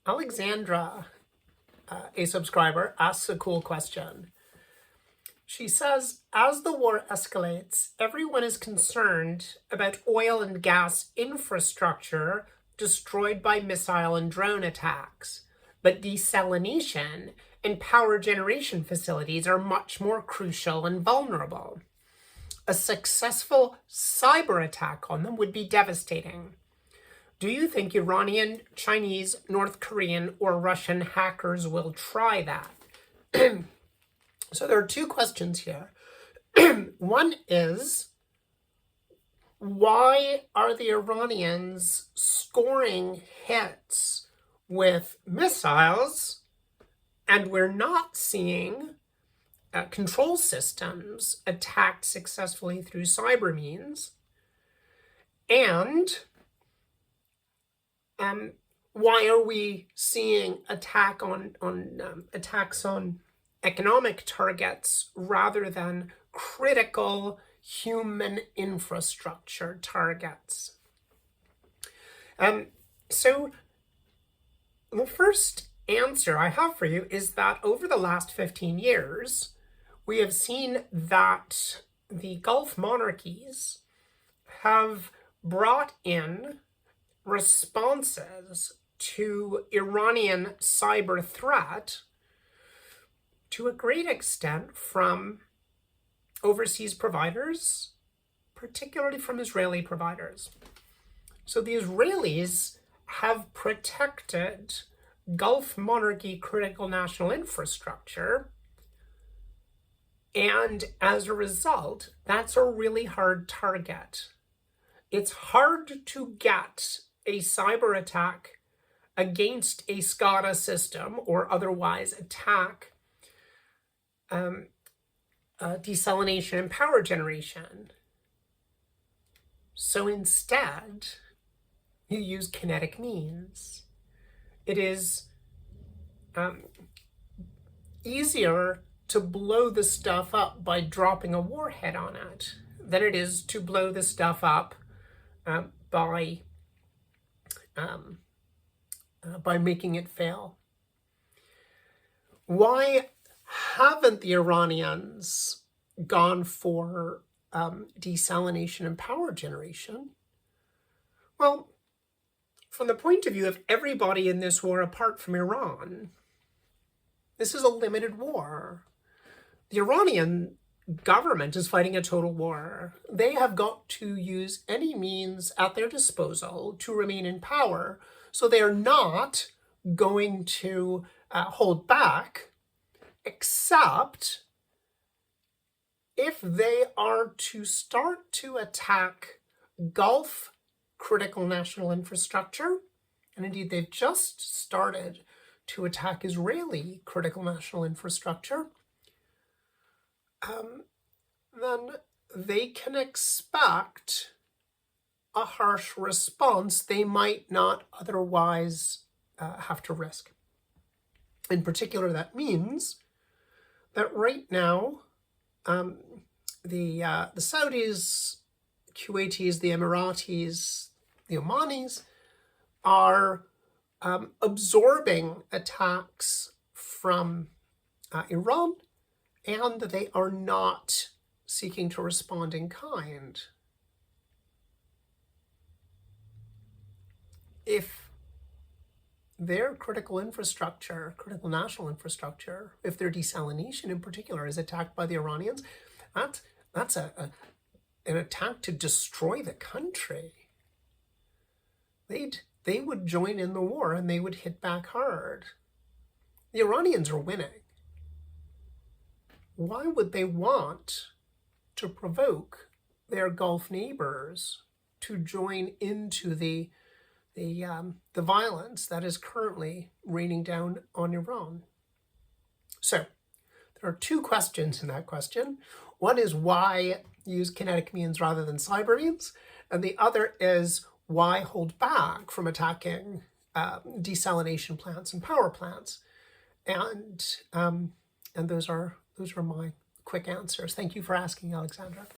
Alexandra, a subscriber, asks a cool question. She says, as the war escalates, everyone is concerned about oil and gas infrastructure destroyed by missile and drone attacks. But desalination and power generation facilities are much more crucial and vulnerable. A successful cyber attack on them would be devastating. Do you think Iranian, Chinese, North Korean, or Russian hackers will try that? So there are two questions here. One is, why are the Iranians scoring hits with missiles and we're not seeing control systems attacked successfully through cyber means? And why are we seeing attacks on economic targets rather than critical human infrastructure targets? So the first answer I have for you is that over the last 15 years, we have seen that the Gulf monarchies have brought in responses to Iranian cyber threat to a great extent from overseas providers, particularly from Israeli providers. So the Israelis have protected Gulf monarchy critical national infrastructure, and as a result, that's a really hard target. It's hard to get a cyber attack against a SCADA system or otherwise attack desalination and power generation. So instead, you use kinetic means. It is easier to blow the stuff up by dropping a warhead on it than it is to blow the stuff up by making it fail. Why haven't the Iranians gone for desalination and power generation? Well, from the point of view of everybody in this war apart from Iran, this is a limited war. The Iranian government is fighting a total war. They have got to use any means at their disposal to remain in power, so they are not going to hold back, except if they are to start to attack Gulf critical national infrastructure, and indeed they've just started to attack Israeli critical national infrastructure, then they can expect a harsh response they might not otherwise have to risk. In particular, that means that right now, the Saudis, Kuwaitis, the Emiratis, the Omanis are absorbing attacks from Iran, and they are not seeking to respond in kind. If their critical infrastructure, critical national infrastructure, if their desalination in particular is attacked by the Iranians, that's an attack to destroy the country. They would join in the war and they would hit back hard. The Iranians are winning. Why would they want to provoke their Gulf neighbors to join into the violence that is currently raining down on Iran? So there are two questions in that question. One is why use kinetic means rather than cyber means, and the other is why hold back from attacking desalination plants and power plants. And those are my quick answers. Thank you for asking, Alexandra.